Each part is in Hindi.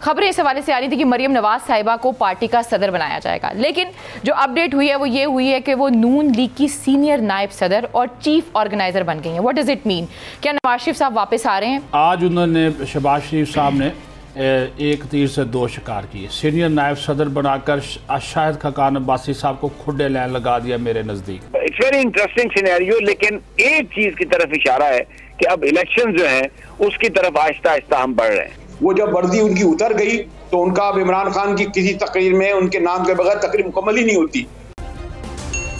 खबरें इस हवाले से आ रही थी कि मरियम नवाज साहिबा को पार्टी का सदर बनाया जाएगा, लेकिन जो अपडेट हुई है वो ये हुई है कि वो नून लीग की सीनियर नायब सदर और चीफ ऑर्गेनाइजर बन गई हैं। What does it mean? क्या नवाज शरीफ साहब वापस आ रहे हैं? आज उन्होंने शहबाज शरीफ साहब ने एक तीर से दो शिकार किए। सीनियर नायब सदर बनाकर शाहिद खकान अब्बासी साहब को खुडे लाइन लगा दिया मेरे नजदीक। इट्स वेरी इंटरेस्टिंग सिनेरियो, लेकिन एक चीज की तरफ इशारा है कि अब इलेक्शन जो है उसकी तरफ आहिस्ता आहिस्ता हम बढ़ रहे हैं। वो जब वर्दी उनकी उतर गई तो उनका अब इमरान खान की किसी तकरीर में उनके नाम के बगैर तकरीर मुकम्मल ही नहीं होती।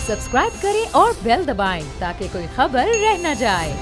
सब्सक्राइब करें और बेल दबाएं ताकि कोई खबर रह न जाए।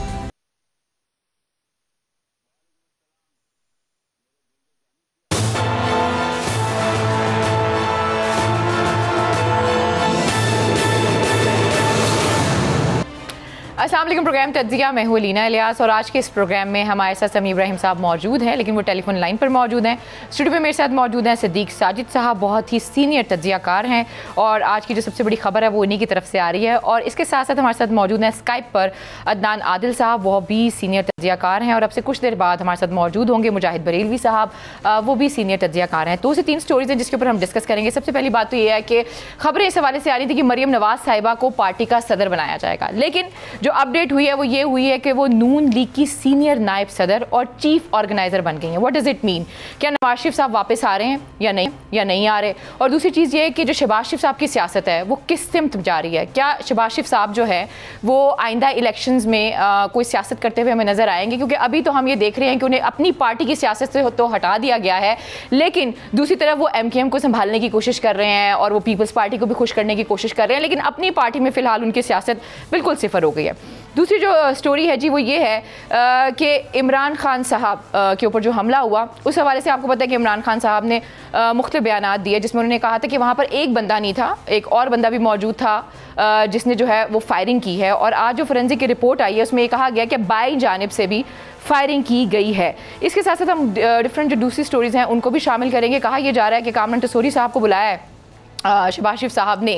अस्सलाम वालेकुम। प्रोग्राम तज्जिया, मैं हूँ लीना इलियास और आज के इस प्रोग्राम में हमारे साथ समी इब्राहिम साहब मौजूद हैं, लेकिन वो टेलीफोन लाइन पर मौजूद हैं। स्टूडियो में मेरे साथ मौजूद हैं सिद्दीक साजिद साहब, बहुत ही सीनियर तज्जियाकार हैं और आज की जो सबसे बड़ी खबर है वो उन्हीं की तरफ से आ रही है। और इसके साथ साथ हमारे साथ मौजूद हैं स्काइप पर अदनान आदिल साहब, वो भी सीनियर तज्जियाकार हैं। और अब से कुछ देर बाद हमारे साथ मौजूद होंगे मुजाहिद बरेलवी साहब, वो भी सीनियर तज्जियाकार हैं। 2 से 3 स्टोरीज हैं जिसके ऊपर हम डिस्कस करेंगे। सबसे पहली बात तो ये है कि खबरें इस हवाले से आ रही थी कि मरियम नवाज साहिबा को पार्टी का सदर बनाया जाएगा, लेकिन जो अपडेट हुई है वो ये हुई है कि वो नून लीग की सीनियर नायब सदर और चीफ ऑर्गेनाइजर बन गई हैं। What does it mean? क्या नवाज शरीफ साहब वापस आ रहे हैं या नहीं आ रहे? और दूसरी चीज़ ये है कि जो शहबाज शरीफ साहब की सियासत है वो किस सिमत जा रही है? क्या शहबाज शरीफ साहब जो है वो आइंदा इलेक्शंस में कोई सियासत करते हुए हमें नजर आएंगे? क्योंकि अभी तो हम ये देख रहे हैं कि उन्हें अपनी पार्टी की सियासत से तो हटा दिया गया है, लेकिन दूसरी तरफ वो MKM को संभालने की कोशिश कर रहे हैं और वो पीपल्स पार्टी को भी खुश करने की कोशिश कर रहे हैं, लेकिन अपनी पार्टी में फिलहाल उनकी सियासत बिल्कुल सिफर हो गई है। दूसरी जो स्टोरी है जी वो ये है कि इमरान खान साहब के ऊपर जो हमला हुआ उस हवाले से आपको पता है कि इमरान खान साहब ने मुख्तलिफ बयानात दिए जिसमें उन्होंने कहा था कि वहाँ पर एक बंदा नहीं था, एक और बंदा भी मौजूद था जिसने जो है वो फायरिंग की है। और आज जो फोरेंसिक की रिपोर्ट आई है उसमें ये कहा गया कि बाई जानिब से भी फायरिंग की गई है। इसके साथ साथ हम डिफरेंट जो दूसरी स्टोरीज़ हैं उनको भी शामिल करेंगे। कहा यह जा रहा है कि कामरान टसूरी साहब को बुलाया है शहबाज शरीफ साहब ने।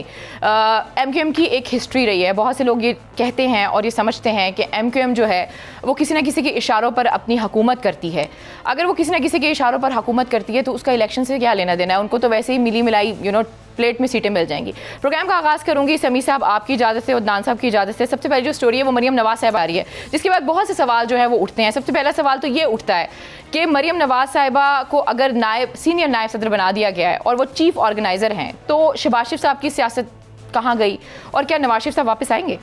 MKM की एक हिस्ट्री रही है, बहुत से लोग ये कहते हैं और ये समझते हैं कि MKM जो है वो किसी न किसी के इशारों पर अपनी हुकूमत करती है। अगर वो किसी न किसी के इशारों पर हुकूमत करती है तो उसका इलेक्शन से क्या लेना देना है? उनको तो वैसे ही मिली मिलाई प्लेट में सीटें मिल जाएंगी। प्रोग्राम का आगाज़ करूंगी समी साहब आपकी इजाज़त से और दान साहब की इजाज़त से। सबसे पहले जो स्टोरी है वो मरियम नवाज साहिबा आ रही है, जिसके बाद बहुत से सवाल जो है वो उठते हैं। सबसे पहला सवाल तो ये उठता है कि मरियम नवाज साहिबा को अगर सीनियर नायब सदर बना दिया गया है और वो चीफ ऑर्गेनाइजर हैं तो शहबाज शरीफ साहब की सियासत कहाँ गई और क्या नवाज शरीफ साहब वापस आएंगे?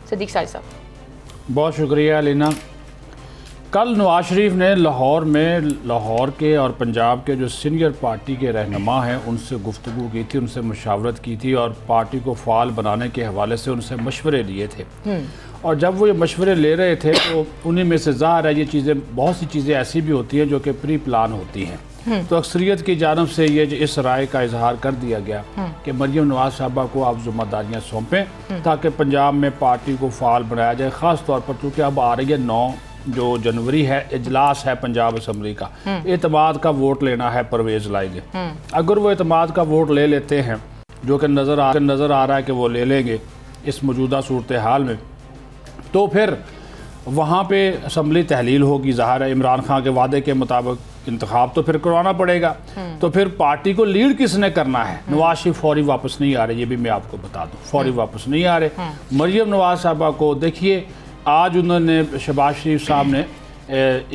सिद्दीक साजिद साहब। बहुत शुक्रिया लीना। कल नवाज शरीफ ने लाहौर के और पंजाब के जो सीनियर पार्टी के रहनुमा हैं उनसे गुफ्तगू की थी, उनसे मुशावरत की थी और पार्टी को फ़ाल बनाने के हवाले से उनसे मशवरे लिए थे। और जब वो ये मशवरे ले रहे थे तो उन्हीं में से ज़ाहिर है ये चीज़ें, बहुत सी चीज़ें ऐसी भी होती हैं जो कि प्री प्लान होती हैं। तो अक्सरियत की जानब से ये इस राय का इजहार कर दिया गया कि मरियम नवाज साहबा को आप जिम्मेदारियाँ सौंपें ताकि पंजाब में पार्टी को फ़ाल बनाया जाए। ख़ास तौर पर चूँकि अब आ रही है 9 जो जनवरी है, इजलास है पंजाब असम्बली का, एतमाद का वोट लेना है, परवेज़ लाएंगे। अगर वो एतमाद का वोट ले लेते हैं, जो कि नज़र आ रहा है कि वो ले लेंगे इस मौजूदा सूरत हाल में, तो फिर वहाँ पे असम्बली तहलील होगी। ज़ाहिर है इमरान खान के वादे के मुताबिक इंतखाब तो फिर करवाना पड़ेगा। तो फिर पार्टी को लीड किसने करना है? नवाज शरीफ फौरी वापस नहीं आ रहे, ये भी मैं आपको बता दूँ, फौरी वापस नहीं आ रहे। मरियम नवाज साहबा को देखिए, आज उन्होंने शहबाज शरीफ साहब ने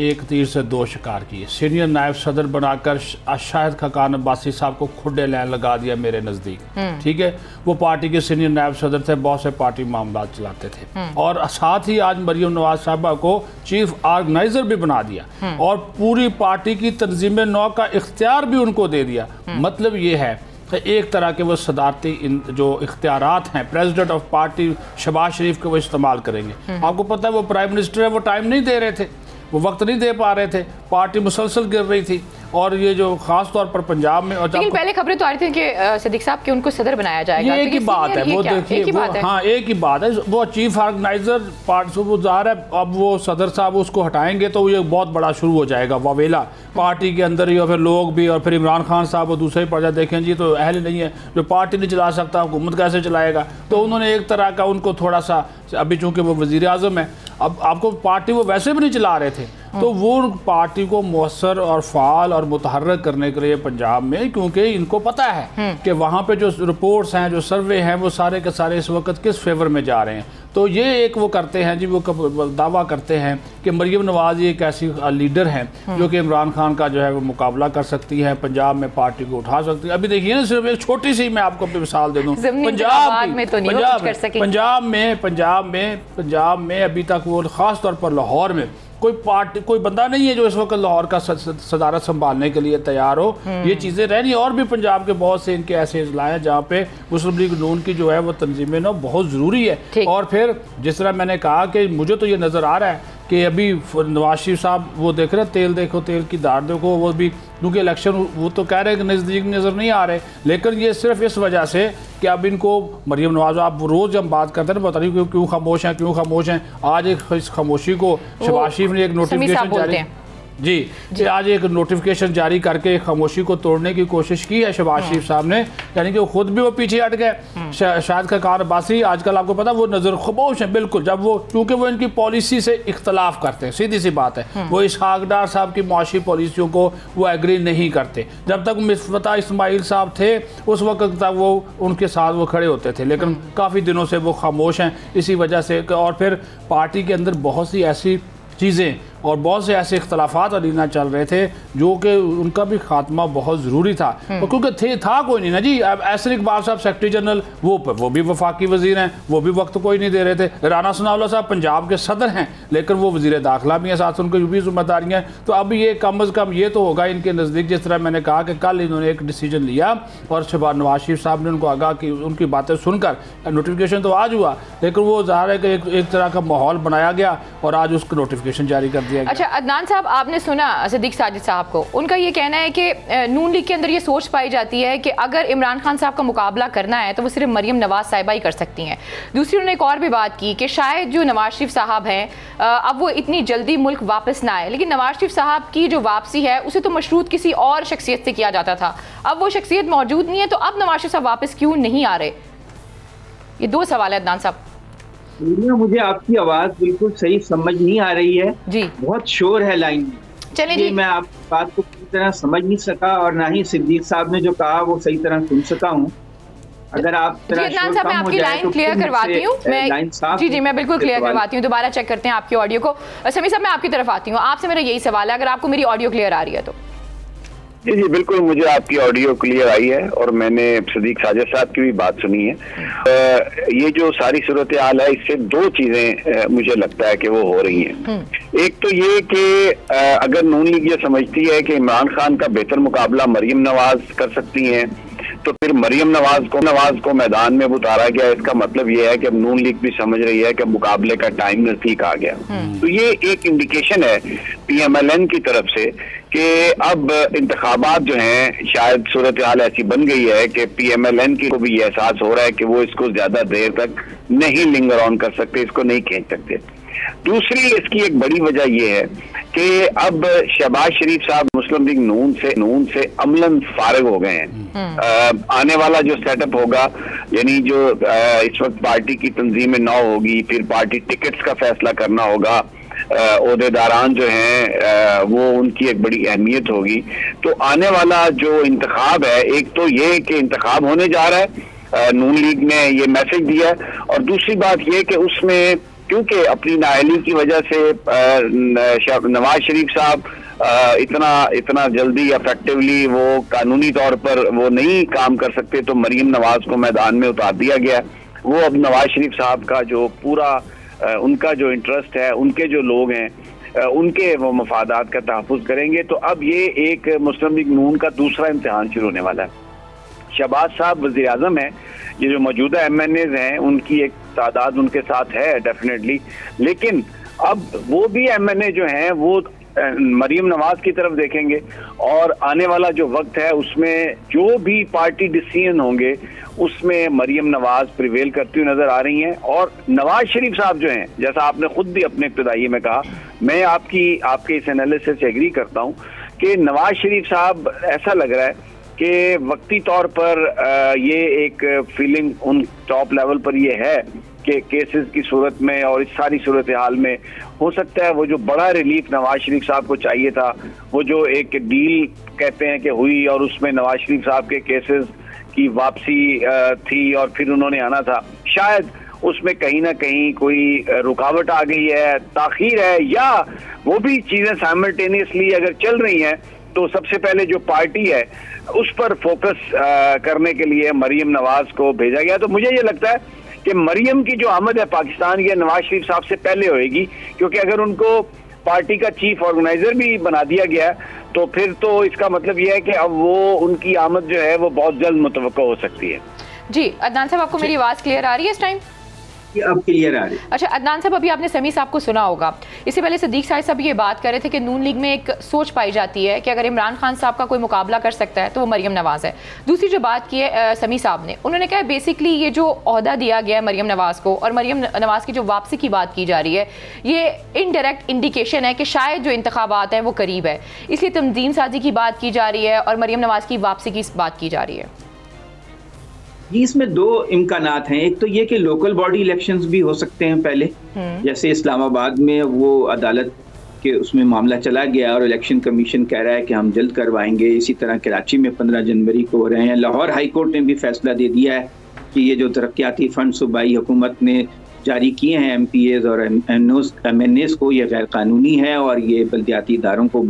एक तीर से 2 शिकार किए। सीनियर नायब सदर बनाकर शाहिद खकान अब्बासी साहब को खुडे लाइन लगा दिया मेरे नज़दीक। ठीक है, वो पार्टी के सीनियर नायब सदर थे, बहुत से पार्टी मामला चलाते थे और साथ ही आज मरियम नवाज साहबा को चीफ ऑर्गेनाइजर भी बना दिया और पूरी पार्टी की तंजीम नौ का इख्तियार भी उनको दे दिया। मतलब ये है एक तरह के वो सदारती जो इख्तियारात हैं प्रेसिडेंट ऑफ पार्टी शहबाज शरीफ के वो इस्तेमाल करेंगे। आपको पता है वो प्राइम मिनिस्टर है, वो टाइम नहीं दे रहे थे, वो वक्त नहीं दे पा रहे थे, पार्टी मुसलसल गिर रही थी। और ये जो खास तौर पर पंजाब में, और लेकिन पहले खबरें तो आ रही थी कि सिद्दीक साहब के उनको सदर बनाया जाएगा। ये एक ही बात है, वो देखिए, हाँ एक ही बात है, वो चीफ ऑर्गेनाइजर पार्टी वो ज़ाहिर है अब वो सदर साहब उसको हटाएंगे तो ये बहुत बड़ा शुरू हो जाएगा वावेला पार्टी के अंदर ही, और फिर लोग भी, और फिर इमरान खान साहब वो दूसरे पर्जा देखें जी तो अहल नहीं है, जो पार्टी नहीं चला सकता हुकूमत कैसे चलाएगा। तो उन्होंने एक तरह का उनको थोड़ा सा, अभी चूँकि वो वज़ीर आज़म है, अब आपको पार्टी वो वैसे भी नहीं चला रहे थे, तो वो पार्टी को मौसर और फाल और मुतहर्रक करने के लिए पंजाब में, क्योंकि इनको पता है कि वहाँ पे जो रिपोर्ट्स हैं, जो सर्वे हैं, वो सारे के सारे इस वक्त किस फेवर में जा रहे हैं। तो ये एक वो करते हैं जी, वो दावा करते हैं कि मरीम नवाज एक ऐसी लीडर हैं जो कि इमरान खान का जो है वो मुकाबला कर सकती है, पंजाब में पार्टी को उठा सकती है। अभी देखिए ना, सिर्फ एक छोटी सी मैं आपको मिसाल दे दूं, पंजाब में अभी तक वो खास तौर पर लाहौर में कोई बंदा नहीं है जो इस वक्त लाहौर का सदारत संभालने के लिए तैयार हो। ये चीज़ें रहनी, और भी पंजाब के बहुत से इनके ऐसे अजला हैं जहाँ पे मुस्लिम लीग नून की जो है वो तंजीमें ना बहुत ज़रूरी है। और फिर जिस तरह मैंने कहा कि मुझे तो ये नज़र आ रहा है कि अभी नवाज शरीफ साहब वो देख रहे हैं, तेल देखो तेल की धार देखो, वो भी क्योंकि इलेक्शन वो तो कह रहे हैं कि नज़दीक नज़र नहीं आ रहे, लेकिन ये सिर्फ इस वजह से कि अब इनको मरीम नवाज, आप रोज़ हम बात करते हैं ना, बता रही क्यों खामोश हैं। आज एक इस खामोशी को शहबाज शरीफ ने एक नोटिफिकेशन जारी जी आज एक नोटिफिकेशन जारी करके खामोशी को तोड़ने की कोशिश की है शहबाज शरीफ साहब ने, यानी कि खुद भी वो पीछे हट गए। शायद का कार अब्बासी आजकल आपको पता वो नज़र खामोश है बिल्कुल, जब वो क्योंकि वो इनकी पॉलिसी से इख्तलाफ करते हैं, सीधी सी बात है। वो इसहाक डार साहब की मुआशी पॉलिसियों को वो एग्री नहीं करते। जब तक मिसबत इस्माइल साहब थे उस वक्त तक वो उनके साथ वो खड़े होते थे, लेकिन काफ़ी दिनों से वो खामोश हैं इसी वजह से। और फिर पार्टी के अंदर बहुत सी ऐसी चीज़ें और बहुत से ऐसे इख्तलाफात अलीना चल रहे थे जो कि उनका भी खात्मा बहुत ज़रूरी था, क्योंकि था कोई नहीं ना जी। अब ऐसर इकबाल साहब सेक्रेटरी जनरल वो भी वफाकी वज़ीर हैं, वो भी वक्त कोई नहीं दे रहे थे। राना सनाउल्लाह साहब पंजाब के सदर हैं, लेकिन वो वज़ीर दाखिला भी हैं, साथ उनकी भी जिम्मेदारियाँ हैं। तो अब ये कम अज़ कम ये तो होगा इनके नज़दीक, जिस तरह मैंने कहा कि कल इन्होंने एक डिसीजन लिया और शहबाज नवाज शरीफ साहब ने उनको आगाह की, उनकी बातें सुनकर नोटिफिकेशन तो आज हुआ, लेकिन वो ज़ाहिर है कि एक तरह का माहौल बनाया गया और आज उसका नोटिफिकेशन जारी कर दिया गया। अच्छा अदनान साहब, आपने सुना सिद्दीक साजिद साहब को, उनका ये कहना है कि नून लीग के अंदर ये सोच पाई जाती है कि अगर इमरान खान साहब का मुकाबला करना है तो वो सिर्फ मरीम नवाज साहिबा ही कर सकती हैं। दूसरी उन्होंने एक और भी बात की कि शायद जो नवाज शरीफ साहब हैं अब वो इतनी जल्दी मुल्क वापस ना आए, लेकिन नवाज शरीफ साहब की जो वापसी है उसे तो मशरूत किसी और शख्सियत से किया जाता था, अब वो शख्सियत मौजूद नहीं है, तो अब नवाज शरीफ साहब वापस क्यों नहीं आ रहे? ये दो सवाल है अदनान साहब। मुझे आपकी आवाज बिल्कुल सही समझ नहीं आ रही है जी, बहुत शोर है लाइन में। चलिए जी, मैं आप बात को पूरी तरह समझ नहीं सका और ना ही सिद्दीक साहब ने जो कहा वो सही तरह सुन सका हूँ। अगर आप साहब मैं आपकी लाइन क्लियर करवाती हूँ, जी मैं बिल्कुल क्लियर करवाती हूँ, दोबारा चेक करते हैं आपकी ऑडियो को। समीर साहब मैं आपकी तरफ आती हूँ, आपसे मेरा यही सवाल है, अगर आपको मेरी ऑडियो क्लियर आ रही है तो। जी बिल्कुल, मुझे आपकी ऑडियो क्लियर आई है और मैंने सिद्दीक साजिद साहब की भी बात सुनी है। ये जो सारी सूरत हाल है, इससे दो चीजें मुझे लगता है कि वो हो रही हैं। एक तो ये कि अगर नून लीग ये समझती है कि इमरान खान का बेहतर मुकाबला मरीम नवाज कर सकती हैं, तो फिर मरीम नवाज को मैदान में उतारा गया। इसका मतलब ये है कि अब नून लीग भी समझ रही है कि मुकाबले का टाइम नजदीक आ गया। तो ये एक इंडिकेशन है PMLN की तरफ से कि अब इंतखाबात जो हैं, शायद सूरत हाल ऐसी बन गई है कि PMLN की को भी ये एहसास हो रहा है कि वो इसको ज्यादा देर तक नहीं लिंगर ऑन कर सकते, इसको नहीं खींच सकते। दूसरी इसकी एक बड़ी वजह यह है कि अब शहबाज शरीफ साहब मुस्लिम लीग नून से अमलन फारिग हो गए हैं। आने वाला जो सेटअप होगा, यानी जो इस वक्त पार्टी की तंजीम नौ होगी, फिर पार्टी टिकट्स का फैसला करना होगा, ओहदेदारान जो हैं वो उनकी एक बड़ी अहमियत होगी। तो आने वाला जो इंतखाब है, एक तो ये कि इंतखाब होने जा रहा है, नून लीग ने ये मैसेज दिया है, और दूसरी बात ये कि उसमें क्योंकि अपनी नाअहली की वजह से नवाज शरीफ साहब इतना जल्दी इफेक्टिवली वो कानूनी तौर पर वो नहीं काम कर सकते, तो मरीम नवाज को मैदान में उतार दिया गया। वो अब नवाज शरीफ साहब का जो पूरा उनका जो इंटरेस्ट है, उनके जो लोग हैं, उनके वो मफादात का तहफ़्फ़ुज़ करेंगे। तो अब ये एक मुस्लिम लीग नून का दूसरा इम्तिहान शुरू होने वाला है। शहबाज साहब वज़ीर आज़म है, ये जो मौजूदा MNAs हैं उनकी एक तादाद उनके साथ है डेफिनेटली, लेकिन अब वो भी MNA जो हैं वो मरीम नवाज की तरफ देखेंगे, और आने वाला जो वक्त है उसमें जो भी पार्टी डिसीजन होंगे उसमें मरीम नवाज प्रिवेल करती हुई नजर आ रही हैं। और नवाज शरीफ साहब जो हैं, जैसा आपने खुद भी अपने इब्तिदाई में कहा, मैं आपके इस एनालिसिस से एग्री करता हूं कि नवाज शरीफ साहब ऐसा लग रहा है कि वक्ती तौर पर ये एक फीलिंग उन टॉप लेवल पर ये है के केसेस की सूरत में और इस सारी सूरत हाल में हो सकता है वो जो बड़ा रिलीफ नवाज शरीफ साहब को चाहिए था, वो जो एक डील कहते हैं कि हुई और उसमें नवाज शरीफ साहब के केसेस की वापसी थी और फिर उन्होंने आना था, शायद उसमें कहीं ना कहीं कोई रुकावट आ गई है, ताखीर है, या वो भी चीजें साइमल्टेनियसली अगर चल रही हैं तो सबसे पहले जो पार्टी है उस पर फोकस करने के लिए मरियम नवाज को भेजा गया। तो मुझे ये लगता है कि मरियम की जो आमद है पाकिस्तान की नवाज शरीफ साहब से पहले होएगी, क्योंकि अगर उनको पार्टी का चीफ ऑर्गेनाइजर भी बना दिया गया तो फिर तो इसका मतलब यह है कि अब वो उनकी आमद जो है वो बहुत जल्द मुतवक्का हो सकती है। जी अदनान साहब, आपको मेरी आवाज़ क्लियर आ रही है इस टाइम? अब क्लियर आ रही है। अच्छा अदनान साहब, अभी आपने समी साहब को सुना होगा, इससे पहले सदीक साहब ये बात कर रहे थे कि नून लीग में एक सोच पाई जाती है कि अगर इमरान खान साहब का कोई मुकाबला कर सकता है तो वो मरियम नवाज़ है। दूसरी जो बात की है समी साहब ने, उन्होंने कहा बेसिकली ये जो ओहदा दिया गया है मरियम नवाज़ को और मरियम नवाज़ की जो वापसी की बात की जा रही है, ये इनडायरेक्ट इंडिकेशन है कि शायद जो इंतखाबात हैं वो करीब है, इसलिए तंजीम साजी की बात की जा रही है और मरियम नवाज़ की वापसी की बात की जा रही है। जी, इसमें दो इम्कानात हैं। एक तो ये कि लोकल बॉडी इलेक्शंस भी हो सकते हैं पहले, जैसे इस्लामाबाद में वो अदालत के उसमें मामला चला गया और इलेक्शन कमीशन कह रहा है कि हम जल्द करवाएंगे। इसी तरह कराची में 15 जनवरी को हो रहे हैं। लाहौर हाई कोर्ट ने भी फैसला दे दिया है कि ये जो तरक्याती फंड सूबाई हुकूमत ने जारी किए हैं MPAs और MNAs को, ये गैर कानूनी है और ये बल्दियाती इदारों को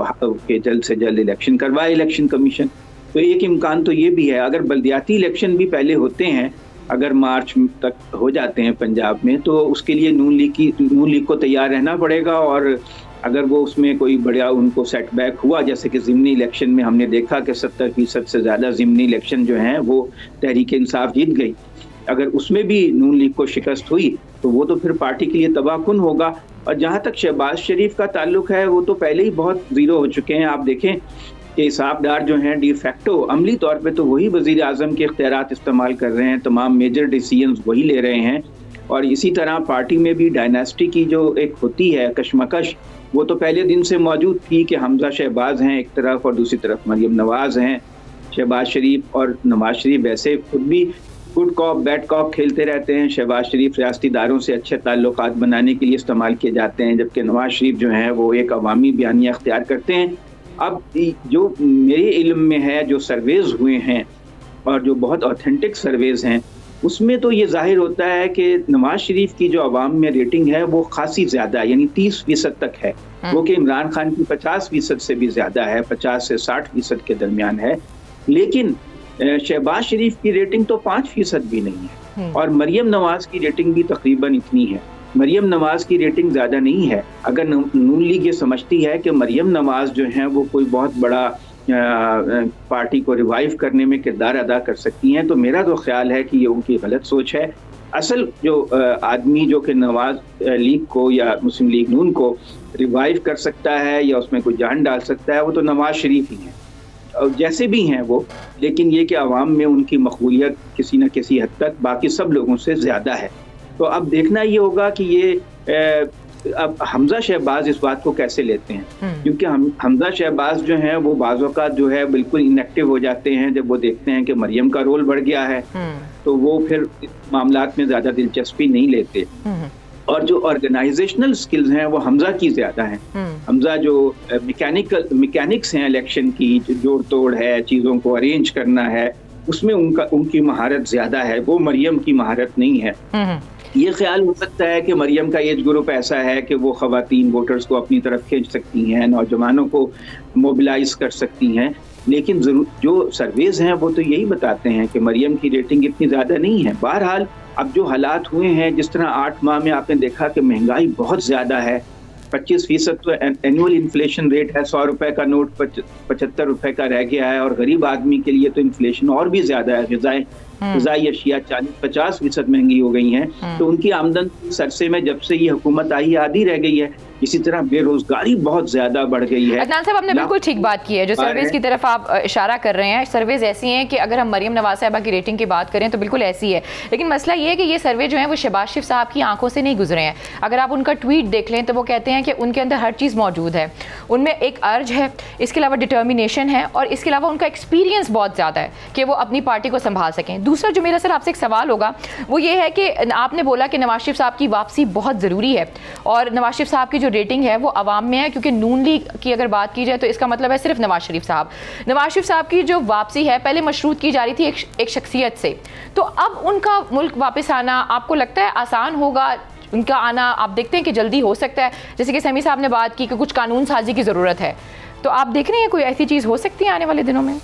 जल्द से जल्द इलेक्शन करवाए इलेक्शन कमीशन। तो एक इम्कान तो ये भी है, अगर बल्दियाती इलेक्शन भी पहले होते हैं, अगर मार्च तक हो जाते हैं पंजाब में, तो उसके लिए नून लीग को तैयार रहना पड़ेगा। और अगर वो उसमें कोई बड़ा उनको सेटबैक हुआ, जैसे कि ज़िमनी इलेक्शन में हमने देखा कि 70% से ज़्यादा ज़िमनी इलेक्शन जो हैं वो तहरीक इंसाफ जीत गई, अगर उसमें भी नून लीग को शिकस्त हुई तो वो तो फिर पार्टी के लिए तबाहकुन होगा। और जहाँ तक शहबाज शरीफ का ताल्लुक है, वो तो पहले ही बहुत ज़ीरो हो चुके हैं। आप देखें कि हिसाबदार जो हैं डी फैक्टो अमली तौर पे तो वही वज़ीर आज़म के इख्तियारात इस्तेमाल कर रहे हैं, तमाम मेजर डिसीजंस वही ले रहे हैं। और इसी तरह पार्टी में भी डायनेस्टी की जो एक होती है कशमकश, वो तो पहले दिन से मौजूद थी कि हमजा शहबाज हैं एक तरफ और दूसरी तरफ मरियम नवाज़ हैं। शहबाज शरीफ और नवाज शरीफ वैसे खुद भी गुड कॉप बैड कॉप खेलते रहते हैं। शहबाज शरीफ रियासती इदारों से अच्छे ताल्लुकात बनाने के लिए इस्तेमाल किए जाते हैं, जबकि नवाज शरीफ जो हैं वो एक अवामी बयानिया अख्तियार करते हैं। अब जो मेरे इल्म में है, जो सर्वेज हुए हैं और जो बहुत ऑथेंटिक सर्वेज हैं, उसमें तो ये जाहिर होता है कि नवाज शरीफ की जो अवाम में रेटिंग है वो खासी ज़्यादा है, यानी 30% तक है, वो कि इमरान खान की 50% से भी ज़्यादा है, 50 से 60% के दरमियान है। लेकिन शहबाज शरीफ की रेटिंग तो 5% भी नहीं है और मरियम नवाज़ की रेटिंग भी तकरीबन इतनी है। मरियम नवाज़ की रेटिंग ज़्यादा नहीं है। अगर नून लीग ये समझती है कि मरियम नवाज़ जो हैं वो कोई बहुत बड़ा पार्टी को रिवाइव करने में किरदार अदा कर सकती हैं, तो मेरा तो ख्याल है कि ये उनकी गलत सोच है। असल जो आदमी जो कि नवाज लीग को या मुस्लिम लीग नून को रिवाइव कर सकता है या उसमें कोई जान डाल सकता है, वो तो नवाज शरीफ ही हैं, और जैसे भी हैं वो। लेकिन ये कि आवाम में उनकी मकबूलियत किसी न किसी हद तक बाकी सब लोगों से ज़्यादा है। तो अब देखना ये होगा कि ये अब हमजा शहबाज इस बात को कैसे लेते हैं, क्योंकि हमजा शहबाज जो हैं वो बाज़ औक़ात जो है बिल्कुल इनएक्टिव हो जाते हैं जब वो देखते हैं कि मरियम का रोल बढ़ गया है, तो वो फिर मामलात में ज़्यादा दिलचस्पी नहीं लेते। और जो ऑर्गेनाइजेशनल स्किल्स हैं वो हमजा की ज़्यादा हैं। हमजा जो मैकेनिक्स हैं इलेक्शन की, जो जोड़ तोड़ है, चीज़ों को अरेंज करना है, उसमें उनकी महारत ज़्यादा है, वो मरियम की महारत नहीं है। ये ख्याल हो सकता है कि मरियम का एज ग्रुप ऐसा है कि वो ख़वातीन वोटर्स को अपनी तरफ खींच सकती हैं, नौजवानों को मोबिलाइज कर सकती हैं, लेकिन जो सर्वेज हैं वो तो यही बताते हैं कि मरियम की रेटिंग इतनी ज़्यादा नहीं है। बहरहाल अब जो हालात हुए हैं, जिस तरह 8 माह में आपने देखा कि महंगाई बहुत ज़्यादा है, 25% तो एनुअल इन्फ्लेशन रेट है, 100 रुपए का नोट 75 रुपए का रह गया है, और गरीब आदमी के लिए तो इन्फ्लेशन और भी ज़्यादा है। ग़िज़ाई अशिया 40-50% महंगी हो गई हैं, तो उनकी आमदन सरसे में जब से ये हुकूमत आई आधी रह गई है। इसी तरह बेरोजगारी बहुत ज्यादा बढ़ गई है। अदनान साहब, आपने बिल्कुल ठीक बात की है। जो सर्वेज की तरफ आप इशारा कर रहे हैं, सर्वेज ऐसी हैं कि अगर हम मरियम नवाज साहिबा की रेटिंग की बात करें तो बिल्कुल ऐसी है, लेकिन मसला ये है कि ये सर्वे जो है वो शहबाज शरीफ साहब की आंखों से नहीं गुजरे हैं। अगर आप उनका ट्वीट देख लें तो वो कहते हैं कि उनके अंदर हर चीज़ मौजूद है, उनमें एक अर्ज है, इसके अलावा डिटर्मिनेशन है, और इसके अलावा उनका एक्सपीरियंस बहुत ज़्यादा है कि वो अपनी पार्टी को संभाल सकें। दूसरा जो मेरा सर आपसे एक सवाल होगा वो ये है कि आपने बोला कि नवाज शरीफ साहब की वापसी बहुत ज़रूरी है और नवाज शरीफ साहब की जो रेटिंग है वो आवाम में है, क्योंकि नून लीग की अगर बात की जाए तो इसका मतलब है सिर्फ नवाज शरीफ साहब। नवाज शरीफ साहब की जो वापसी है पहले मशरूत की जा रही थी एक शख्सियत से, तो अब उनका मुल्क वापस आना आपको लगता है आसान होगा? उनका आना आप देखते हैं कि जल्दी हो सकता है, जैसे कि समी साहब ने बात की कि कुछ कानून साजी की ज़रूरत है, तो आप देख रहे हैं कोई ऐसी चीज़ हो सकती है आने वाले दिनों में?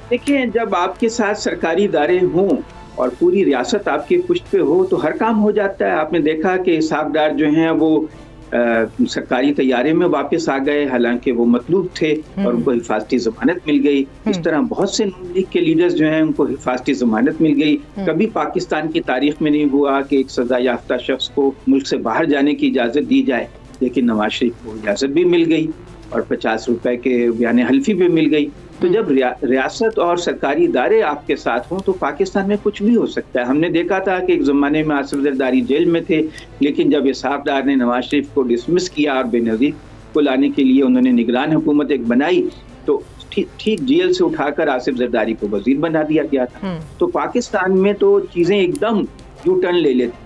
देखिए, जब आपके साथ सरकारी इदारे हों और पूरी रियासत आपके पुष्ट पे हो तो हर काम हो जाता है। आपने देखा कि हिसाबदार जो हैं वो सरकारी तैयारे में वापस आ गए, हालांकि वो मतलूब थे और उनको हिफाजती जमानत मिल गई। इस तरह बहुत से नून लीग के लीडर्स जो हैं उनको हिफाजती जमानत मिल गई। कभी पाकिस्तान की तारीख में नहीं हुआ कि एक सजा याफ्ता शख्स को मुल्क से बाहर जाने की इजाज़त दी जाए, लेकिन नवाज शरीफ को इजाज़त भी मिल गई और 50 रुपए के बयान हल्फी भी मिल गई। तो जब रियासत और सरकारी इदारे आपके साथ हों तो पाकिस्तान में कुछ भी हो सकता है। हमने देखा था कि एक ज़माने में आसिफ जरदारी जेल में थे, लेकिन जब इसाफदार ने नवाज शरीफ को डिसमिस किया और बेनज़ीर को लाने के लिए उन्होंने निगरान हुकूमत एक बनाई, तो ठीक जेल से उठाकर आसिफ जरदारी को वजीर बना दिया गया था। तो पाकिस्तान में तो चीज़ें एकदम यू टर्न ले लेती।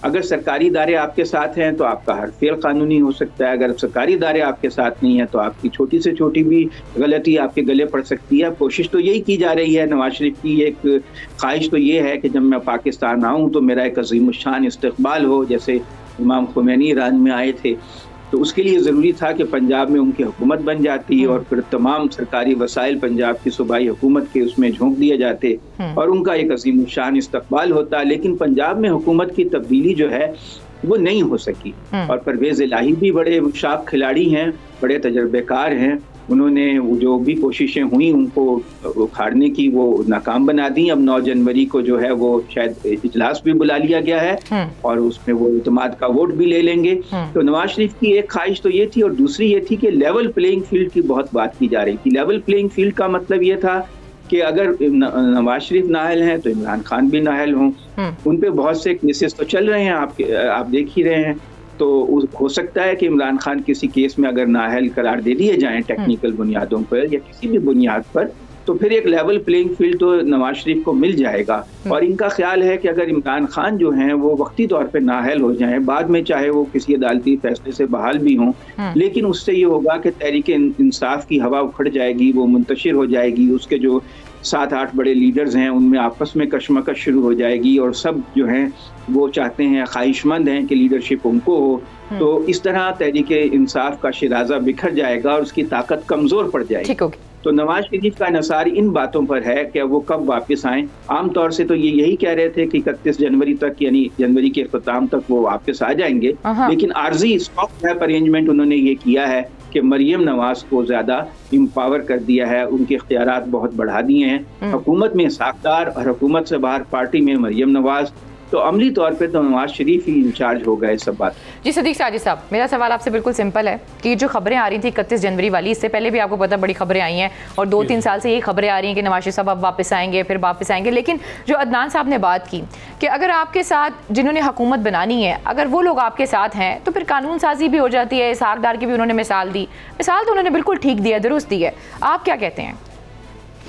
अगर सरकारी इदारे आपके साथ हैं तो आपका हर फेल कानूनी हो सकता है, अगर सरकारी इदारे आपके साथ नहीं है तो आपकी छोटी से छोटी भी गलती आपके गले पड़ सकती है। कोशिश तो यही की जा रही है, नवाज शरीफ की एक ख्वाहिश तो ये है कि जब मैं पाकिस्तान आऊँ तो मेरा एक अज़ीमुश्शान इस्तकबाल हो, जैसे इमाम खुमैनी ईरान में आए थे तो उसके लिए ज़रूरी था कि पंजाब में उनकी हुकूमत बन जाती और फिर तमाम सरकारी वसाइल पंजाब की सूबाई हुकूमत के उसमें झोंक दिए जाते और उनका एक अज़ीमुश्शान इस्तकबाल होता। लेकिन पंजाब में हुकूमत की तब्दीली जो है वो नहीं हो सकी और परवेज़ इलाही भी बड़े शार्प खिलाड़ी हैं, बड़े तजर्बेकार हैं। उन्होंने जो भी कोशिशें हुई उनको उखाड़ने की वो नाकाम बना दी। अब 9 जनवरी को जो है वो शायद इजलास भी बुला लिया गया है और उसमें वो इत्मीनान का वोट भी ले लेंगे। तो नवाज शरीफ की एक ख्वाहिश तो ये थी और दूसरी ये थी कि लेवल प्लेइंग फील्ड की बहुत बात की जा रही थी। लेवल प्लेइंग फील्ड का मतलब ये था कि अगर नवाज शरीफ नाअहल हैं तो इमरान खान भी नाअहल हों। उन पे बहुत से केसेस तो चल रहे हैं, आप देख ही रहे हैं। तो हो सकता है कि इमरान खान किसी केस में अगर नाअहल करार दे दिए जाएं टेक्निकल बुनियादों पर या किसी भी बुनियाद पर, तो फिर एक लेवल प्लेइंग फील्ड तो नवाज शरीफ को मिल जाएगा। और इनका ख्याल है कि अगर इमरान खान जो हैं वो वक्ती तौर पे नाअहल हो जाएं, बाद में चाहे वो किसी अदालती फैसले से बहाल भी हों, लेकिन उससे ये होगा कि तहरीक इंसाफ की हवा उखड़ जाएगी, वो मुंतशिर हो जाएगी। उसके जो 7-8 बड़े लीडर्स हैं उनमें आपस में कशमकश शुरू हो जाएगी और सब जो हैं वो चाहते हैं, ख्वाहिशमंद हैं कि लीडरशिप उनको हो। तो इस तरह तहरीक इंसाफ का शिराजा बिखर जाएगा और उसकी ताकत कमज़ोर पड़ जाएगी। तो नवाज शरीफ का इंसार इन बातों पर है कि वो कब वापस आएँ। आमतौर से तो ये यही कह रहे थे कि 31 जनवरी तक, यानी जनवरी के अख्ताम तक वो वापस आ जाएंगे, लेकिन आर्जी स्टॉप गैप अरेंजमेंट उन्होंने ये किया है कि मरियम नवाज को ज़्यादा इम्पावर कर दिया है, उनके इख्तियारात बहुत बढ़ा दिए हैं। हुकूमत में साख्तार और हुकूमत से बाहर पार्टी में मरियम नवाज, तो अमली तौर पे तो नवाज शरीफ ही इंचार्ज हो गए सब बात। जी सदीक साजिद साहब, मेरा सवाल आपसे बिल्कुल सिंपल है कि जो खबरें आ रही थी 31 जनवरी वाली, इससे पहले भी आपको पता बड़ी खबरें आई हैं और 2-3 साल से ये खबरें आ रही हैं कि नवाज शरीफ साहब अब वापस आएंगे, फिर वापस आएंगे। लेकिन जो अदनान साहब ने बात की कि अगर आपके साथ जिन्होंने हुकूमत बनानी है, अगर वो लोग आपके साथ हैं तो फिर कानून साजी भी हो जाती है। इसहाकडार की भी उन्होंने मिसाल दी, मिसाल तो उन्होंने बिल्कुल ठीक दी है, दुरुस्त दी है। आप क्या कहते हैं?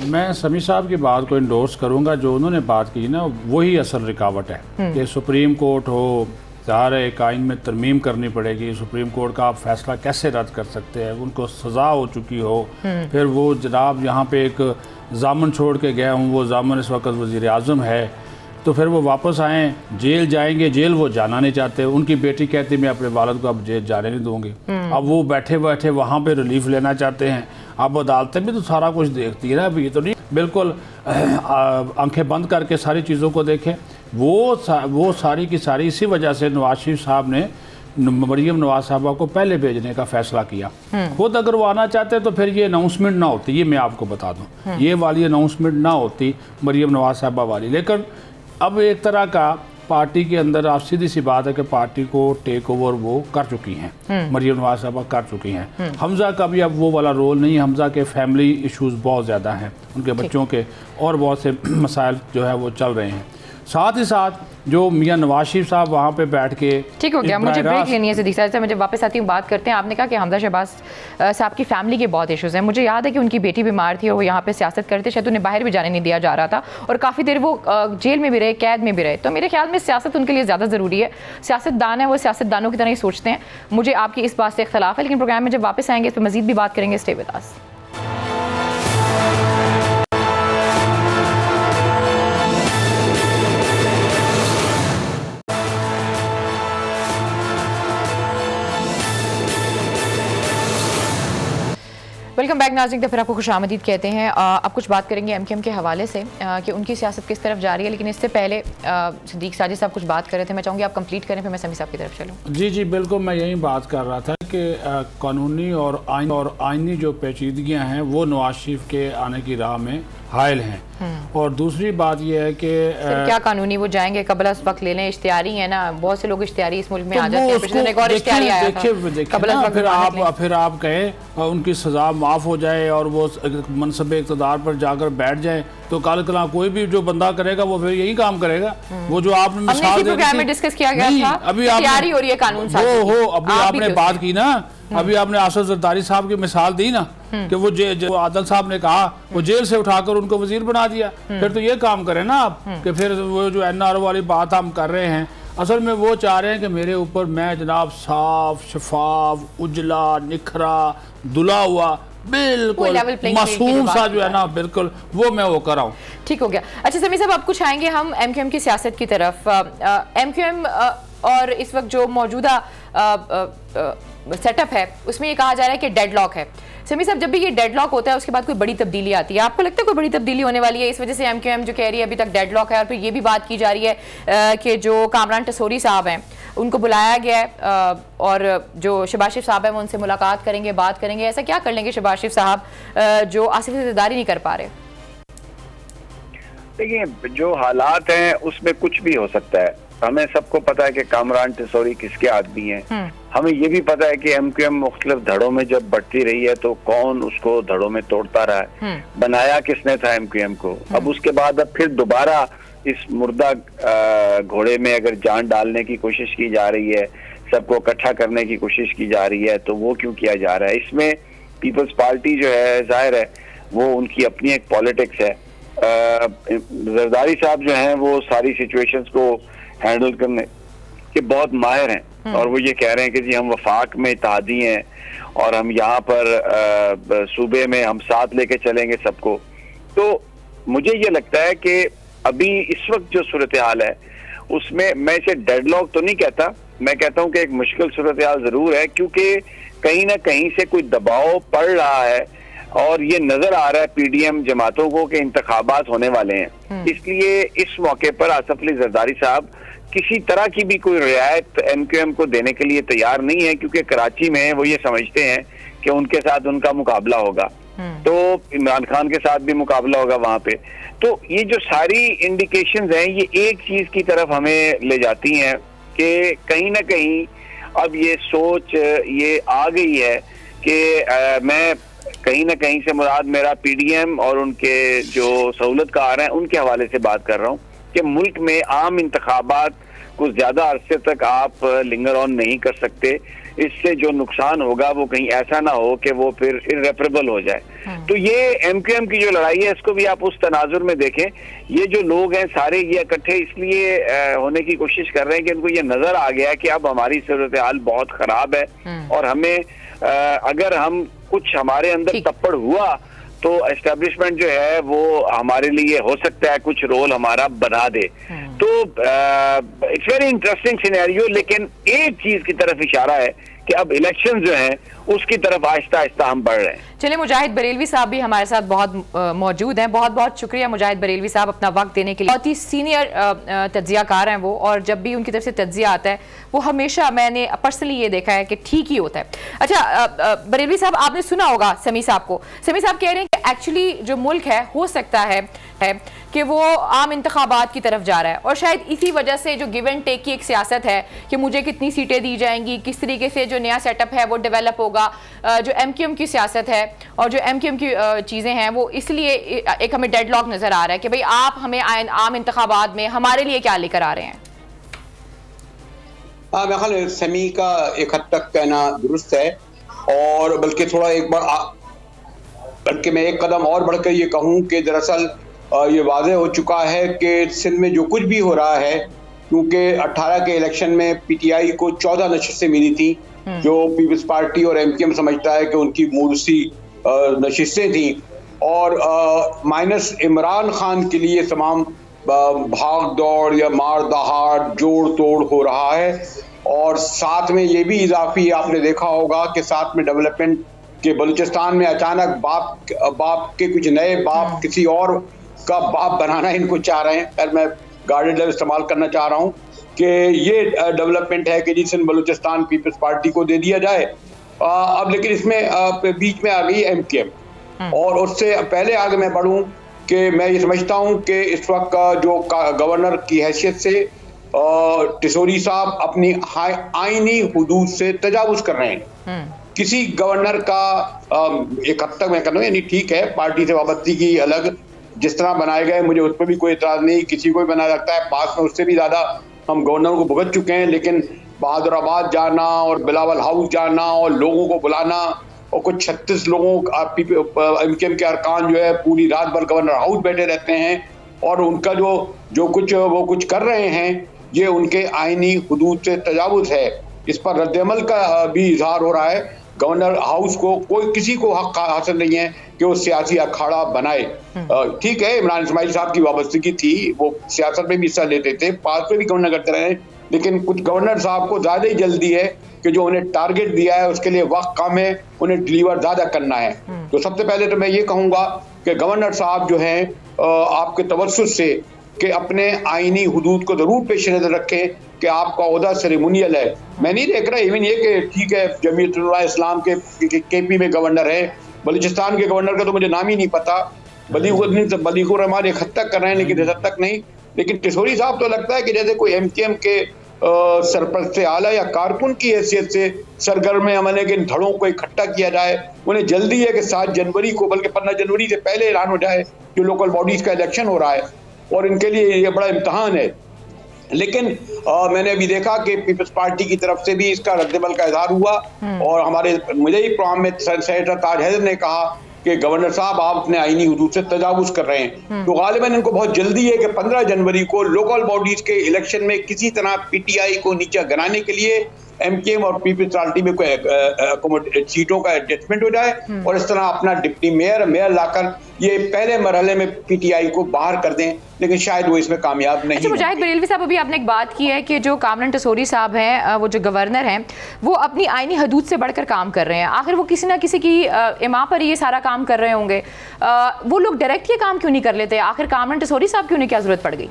मैं समी साहब की बात को इंडोर्स करूंगा। जो उन्होंने बात की ना वही असल रुकावट है कि सुप्रीम कोर्ट हो, ज़ाहिर है एक आइन में तरमीम करनी पड़ेगी। सुप्रीम कोर्ट का आप फैसला कैसे रद्द कर सकते हैं? उनको सज़ा हो चुकी हो, फिर वो जनाब यहाँ पे एक जामन छोड़ के गया हूँ, वो जामन इस वक्त वज़ीर आज़म है, तो फिर वो वापस आएँ, जेल जाएंगे। जेल वो जाना नहीं चाहते। उनकी बेटी कहती मैं अपने वालिद को अब जेल जाने नहीं दूँगी। अब वो बैठे बैठे वहाँ पे रिलीफ लेना चाहते हैं। अब अदालतें भी तो सारा कुछ देखती है ना, अभी ये तो नहीं बिल्कुल आंखें बंद करके सारी चीज़ों को देखें। वो सारी की सारी इसी वजह से नवाज शरीफ साहब ने मरियम नवाज साहबा को पहले भेजने का फैसला किया। खुद अगर वो आना चाहते तो फिर ये अनाउंसमेंट ना होती, ये मैं आपको बता दूं, ये वाली अनाउंसमेंट ना होती मरियम नवाज साहबा वाली। लेकिन अब एक तरह का पार्टी के अंदर आप सीधी सी बात है कि पार्टी को टेक ओवर वो कर चुकी हैं, मरियम नवाज साहबा कर चुकी हैं। हमजा का भी अब वो वाला रोल नहीं है। हमजा के फैमिली इश्यूज बहुत ज़्यादा हैं, उनके बच्चों के और बहुत से मसाइल जो है वो चल रहे हैं। साथ ही साथ जो मियां नवाज शरीफ साहब वहाँ पे बैठ के, ठीक हो गया, मुझे ब्रेक लेनी है सिद्दीक साहब, मुझे वापस आती हूँ, बात करते हैं। आपने कहा कि हमजा शहबाज साहब की फैमिली के बहुत इश्यूज़ हैं। मुझे याद है कि उनकी बेटी बीमार थी और वो यहाँ पे सियासत करते, शायद उन्हें बाहर भी जाने नहीं दिया जा रहा था और काफ़ी देर वो जेल में भी रहे, कैद में भी रहे। तो मेरे ख्याल में सियासत उनके लिए ज़्यादा ज़रूरी है। सियासतदान है, वो सियासतदानों की तरह ही सोचते हैं। मुझे आपकी इस बात से इख्तलाफ है, लेकिन प्रोग्राम में जब वापस आएंगे इस पर मज़ीद भी बात करेंगे। Stay with us. Welcome back नाज़रीन, फिर आपको खुशामदीद कहते हैं। अब कुछ बात करेंगे एमकेएम के हवाले से कि उनकी सियासत किस तरफ जा रही है, लेकिन इससे पहले सिद्दीक साजिद साहब कुछ बात कर रहे थे, मैं चाहूँगी आप कंप्लीट करें, फिर मैं समी साहब की तरफ चलूँ। जी बिल्कुल, मैं यही बात कर रहा था कि कानूनी और आइनी जो पेचीदगियाँ हैं वो नवाज शरीफ के आने की राह में हायल हैं। और दूसरी बात यह है कि क्या कानूनी वो जाएंगे, कबल अज़ वक्त ले लें, इश्तिहारी है ना, बहुत से लोग इश्तिहारी इस मुल्क में आ जाते हैं। पिछले एक और इश्तिहारी आया था, फिर आप कहें उनकी सजा माफ हो जाए और वो मनसब इक़्तिदार पर जाकर बैठ जाए, तो कल कला कोई भी जो बंदा करेगा वो फिर यही काम करेगा। वो जो आपने मिसाल डिस्कस किया गया था, अभी आपने हो रही है कानून अभी आपने बात की ना, अभी आपने आसिफ जरदारी साहब की मिसाल दी ना कि वो जो आदल साहब ने कहा वो जेल से उठाकर उनको वजीर बना दिया। फिर तो ये काम करें ना आप कि फिर वो जो एनआरओ वाली बात हम कर रहे हैं, असल में वो चाह रहे हैं कि मेरे ऊपर मैं जनाब साफ शफाफ उजला निखरा धुला हुआ बिल्कुल मासूम सा जो है ना, बिल्कुल वो मैं वो कराऊं। ठीक हो गया। अच्छा समी साहब, अब कुछ आएंगे हम एमकेएम की सियासत की तरफ। एमकेएम और इस वक्त जो मौजूदा सेटअप है उसमें ये कहा जा रहा है कि डेडलॉक है। समी साहब, जब भी ये डेडलॉक होता है उसके बाद कोई बड़ी तब्दीली आती है, आपको लगता है कोई बड़ी तब्दीली होने वाली है? इस वजह से एमकेएम जो कह रही है अभी तक डेडलॉक है, और फिर ये भी बात की जा रही है कि जो कामरान टसोरी साहब हैं उनको बुलाया गया है और जो शहबाज शरीफ साहब हैं वो उनसे मुलाकात करेंगे, बात करेंगे। ऐसा क्या कर लेंगे शहबाज शरीफ साहब जो आसिफ से ज़िम्मेदारी नहीं कर पा रहे? देखिए, जो हालात हैं उसमें कुछ भी हो सकता है। हमें सबको पता है कि कामरान टसोरी किसके आदमी हैं। हमें ये भी पता है कि एमकेएम मुख्तलिफ धड़ों में जब बढ़ती रही है तो कौन उसको धड़ों में तोड़ता रहा है, बनाया किसने था एमकेएम को। अब उसके बाद अब फिर दोबारा इस मुर्दा घोड़े में अगर जान डालने की कोशिश की जा रही है, सबको इकट्ठा करने की कोशिश की जा रही है, तो वो क्यों किया जा रहा है? इसमें पीपल्स पार्टी जो है, जाहिर है वो उनकी अपनी एक पॉलिटिक्स है। जरदारी साहब जो हैं वो सारी सिचुएशंस को हैंडल करने के बहुत माहिर हैं और वो ये कह रहे हैं कि जी हम वफाक में इत्तेहादी हैं और हम यहाँ पर सूबे में हम साथ लेके चलेंगे सबको। तो मुझे ये लगता है कि अभी इस वक्त जो सूरत हाल है उसमें मैं इसे डेडलॉक तो नहीं कहता, मैं कहता हूँ कि एक मुश्किल सूरत हाल जरूर है, क्योंकि कहीं ना कहीं से कोई दबाव पड़ रहा है और ये नजर आ रहा है पीडीएम जमातों को कि इंतखाबात होने वाले हैं। इसलिए इस मौके पर आसिफ अली जरदारी साहब किसी तरह की भी कोई रियायत एमकेएम को देने के लिए तैयार नहीं है, क्योंकि कराची में वो ये समझते हैं कि उनके साथ उनका मुकाबला होगा, तो इमरान खान के साथ भी मुकाबला होगा वहां पे। तो ये जो सारी इंडिकेशंस हैं ये एक चीज की तरफ हमें ले जाती हैं कि कहीं ना कहीं अब ये सोच ये आ गई है कि मैं कहीं ना कहीं से मुराद मेरा पीडीएम और उनके जो सहूलतकार हैं उनके हवाले से बात कर रहा हूँ कि मुल्क में आम इंतखाबात को ज्यादा अरसे तक आप लिंगर ऑन नहीं कर सकते। इससे जो नुकसान होगा वो कहीं ऐसा ना हो कि वो फिर इर्रेपरेबल हो जाए। तो ये एमकेएम की जो लड़ाई है इसको भी आप उस तनाजुर में देखें। ये जो लोग हैं सारे ये इकट्ठे इसलिए होने की कोशिश कर रहे हैं कि उनको ये नजर आ गया कि अब हमारी सूरत हाल बहुत खराब है और हमें अगर हम कुछ हमारे अंदर तप्पड़ हुआ तो एस्टेब्लिशमेंट जो है वो हमारे लिए हो सकता है कुछ रोल हमारा बना दे। तो इट्स वेरी इंटरेस्टिंग सिनेरियो, लेकिन एक चीज की तरफ इशारा है कि अब इलेक्शन जो हैं उसकी तरफ आहिस्ता आहिस्ता हम बढ़ रहे हैं। चलिए, मुजाहिद बरेलवी साहब भी हमारे साथ बहुत मौजूद हैं। बहुत बहुत शुक्रिया मुजाहिद बरेलवी साहब अपना वक्त देने के लिए। बहुत ही सीनियर तज्जियाकार हैं वो, और जब भी उनकी तरफ से तज्जिया आता है वो हमेशा मैंने पर्सनली ये देखा है कि ठीक ही होता है। अच्छा बरेलवी साहब, आपने सुना होगा समी साहब को, समी साहब कह रहे हैं कि एक्चुअली जो मुल्क है हो सकता है कि वो आम इंतखाबात की तरफ जा रहा है, और शायद इसी वजह से जो गिव एंड टेक की एक सियासत है कि मुझे कितनी सीटें दी जाएंगी, किस तरीके से जो नया सेटअप है वो डेवलप होगा, जो एमकेएम की सियासत है और जो एमकेएम की चीज़ें हैं वो इसलिए एक हमें डेडलॉक नज़र आ रहा है कि भाई आप हमें आम इंतखाबात में हमारे लिए क्या लेकर आ रहे हैं। हाँ, मेरे ख्याल समी का एक हद तक कहना दुरुस्त है, और बल्कि थोड़ा एक बार बल्कि मैं एक कदम और बढ़कर ये कहूँ कि दरअसल ये वाज़ेह हो चुका है कि सिंध में जो कुछ भी हो रहा है, क्योंकि 18 के इलेक्शन में पीटीआई को 14 नशिस्तें मिली थी, जो पीपल्स पार्टी और एमकेएम समझता है कि उनकी मूर्सी नशिस्तें थी, और माइनस इमरान खान के लिए तमाम भाग दौड़ या मार दहाड़ जोड़ तोड़ हो रहा है। और साथ में ये भी इजाफी आपने देखा होगा कि साथ में डेवलपमेंट के बलूचिस्तान में अचानक बाप के कुछ नए बाप किसी और का बाप बनाना इनको चाह रहे हैं। खैर मैं गार्डेड लफ्ज़ इस्तेमाल करना चाह रहा हूँ कि ये डेवलपमेंट है कि जिस बलूचिस्तान पीपल्स पार्टी को दे दिया जाए। अब लेकिन इसमें बीच में आ गई एमकेएम, और उससे पहले आगे मैं बढ़ूँ कि मैं ये समझता हूँ कि इस वक्त जो गवर्नर की हैसियत से टिसोरी साहब अपनी आईनी हुदूद से तजावुज़ कर रहे हैं। किसी गवर्नर का एक हद तक मैं कहूँ यानी ठीक है, पार्टी से वाबस्तगी अलग जिस तरह बनाए गए मुझे उस पर भी कोई एतराज़ नहीं, किसी को भी बनाया लगता है। पास में उससे भी ज़्यादा हम गवर्नर को भुगत चुके हैं, लेकिन बहादुराबाद जाना और बिलावल हाउस जाना और लोगों को बुलाना, और कुछ 36 लोगों एमकेएम के अरकान जो है पूरी रात भर गवर्नर हाउस बैठे रहते हैं, और उनका जो कुछ वो कुछ कर रहे हैं ये उनके आईनी हुदूद से तजावुज़ है। इस पर रद्दअमल का भी इजहार हो रहा है। गवर्नर हाउस को किसी को हक हासिल नहीं है कि वो सियासी अखाड़ा बनाए। ठीक है, इमरान इस्माइल साहब की वाबस्तगी थी, वो सियासत में भी हिस्सा लेते थे, पास में भी गवर्नर करते रहे, लेकिन कुछ गवर्नर साहब को ज़्यादा ही जल्दी है कि जो उन्हें टारगेट दिया है उसके लिए वक्त कम है, उन्हें डिलीवर ज़्यादा करना है। तो सबसे पहले तो मैं ये कहूँगा कि गवर्नर साहब जो हैं आपके तवज्जुह से कि अपने आईनी हुदूद को ज़रूर पेश नज़र रखें कि आपका ओहदा सेरेमोनियल है। मैं नहीं देख रहा इवन ये कि ठीक है जमीयत उलमा इस्लाम के केपी में गवर्नर है, बलूचिस्तान के गवर्नर का तो मुझे नाम ही नहीं पता, बलीगुर रहमान एक हद तक कर रहे हैं लेकिन इस हद तक नहीं। लेकिन टिसोरी साहब तो लगता है कि जैसे कोई एमकेएम के सरपरस्त आला या कारकुन की हैसियत से सरगर्म अमल है कि इन धड़ों को इकट्ठा किया जाए। उन्हें जल्दी है कि 7 जनवरी को बल्कि 15 जनवरी से पहले ऐलान हो जाए जो लोकल बॉडीज़ का इलेक्शन हो रहा है, और इनके लिए ये बड़ा इम्तहान है। लेकिन मैंने अभी देखा कि पीपल्स पार्टी की तरफ से भी इसका रद्दअमल का इजहार हुआ, और हमारे मुझे ही प्रोग्राम में सेनेटर ताज हैदर ने कहा कि गवर्नर साहब आप अपने आईनी हुदूद से तजावुज़ कर रहे हैं। तो गालिबन इनको बहुत जल्दी है कि 15 जनवरी को लोकल बॉडीज के इलेक्शन में किसी तरह पीटीआई को नीचे गिराने के लिए एमकेएम और पीपल्स पार्टी में कोई सीटों का एडजस्टमेंट हो जाए, और इस तरह अपना डिप्टी मेयर लाकर ये पहले मरहले में पीटीआई को बाहर कर दें, लेकिन शायद वो इसमें कामयाब नहीं। अच्छा मुजाहिद बरेलवी साहब, अभी आपने एक बात की है कि जो कामरान टिसोरी साहब हैं, वो जो गवर्नर हैं, वो अपनी आईनी हदूद से बढ़कर काम कर रहे हैं। आखिर वो किसी ना किसी की इमाम पर ये सारा काम कर रहे होंगे, वो लोग डायरेक्ट ये काम क्यों नहीं कर लेते? आखिर कामरान टिसोरी साहब क्यों नहीं, क्या जरूरत पड़ गई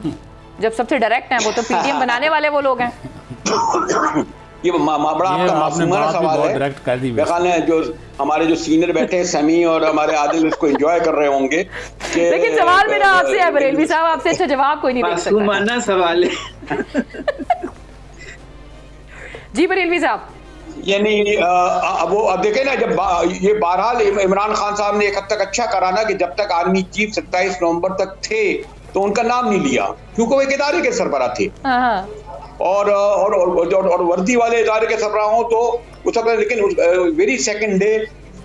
जब सबसे डायरेक्ट हैं? वो तो पीटीएम बनाने वाले वो लोग हैं। ये बड़ा आपका मासूमाना सवाल है। जो हमारे जो सीनियर बैठे हैं समी और हमारे आदिल उसको एंजॉय कर रहे होंगे। लेकिन सवाल मेरा आपसे है बरेलवी साहब, आपसे अच्छा जवाब कोई नहीं दे सकता। मासूमाना सवाल है। जी बरेलवी साहब, यानी वो अब देखें ना, जब ये बहरहाल इमरान खान साहब ने एक हद तक अच्छा करा ना कि जब तक आर्मी चीफ 27 नवंबर तक थे तो उनका नाम नहीं लिया, क्योंकि वो एक इदारे के सरबराह थे, और वर्दी वाले इदारे के सरबराह हो तो उस वक्त, लेकिन वेरी सेकंड डे